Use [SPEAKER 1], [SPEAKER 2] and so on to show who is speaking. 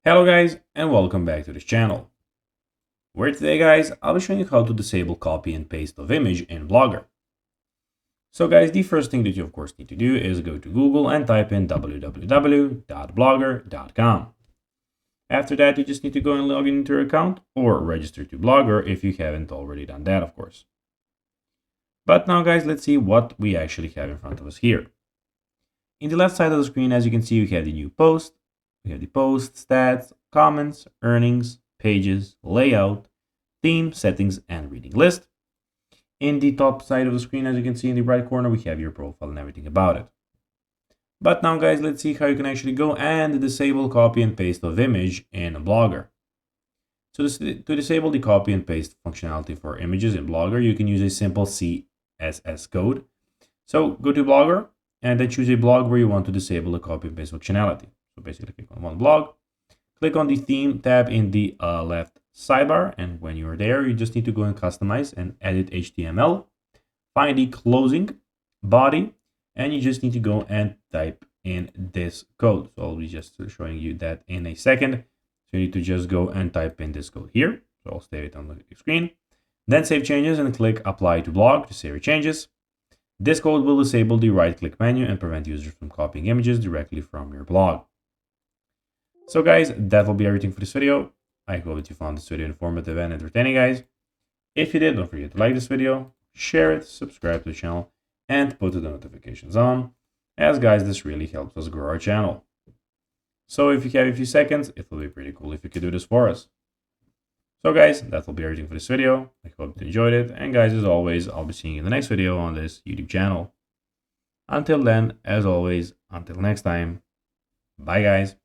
[SPEAKER 1] Hello guys and welcome back to this channel, where today guys I'll be showing you how to disable copy and paste of image in Blogger. So guys, the first thing that you of course need to do is go to Google and type in www.blogger.com. After that you just need to go and log into your account or register to Blogger if you haven't already done that of course. But now guys, let's see what we actually have in front of us here. In the left side of the screen, as you can see, we have the new post. We have the post, stats, comments, earnings, pages, layout, theme, settings, and reading list. In the top side of the screen, as you can see in the right corner, we have your profile and everything about it. But now guys, let's see how you can actually go and disable copy and paste of image in Blogger. So to disable the copy and paste functionality for images in Blogger, you can use a simple CSS code. So go to Blogger and then choose a blog where you want to disable the copy and paste functionality. So basically click on one blog, click on the theme tab in the left sidebar, and when you're there, you just need to go and customize and edit HTML, find the closing body, and you just need to go and type in this code. So I'll be just showing you that in a second. So you need to just go and type in this code here. So I'll save it on the screen, then save changes and click apply to blog to save your changes. This code will disable the right-click menu and prevent users from copying images directly from your blog. So guys, that will be everything for this video. I hope that you found this video informative and entertaining, guys. If you did, don't forget to like this video, share it, subscribe to the channel, and put the notifications on, as guys, this really helps us grow our channel. So if you have a few seconds, it will be pretty cool if you could do this for us. So guys, that will be everything for this video. I hope you enjoyed it. And guys, as always, I'll be seeing you in the next video on this YouTube channel. Until then, as always, until next time, bye guys.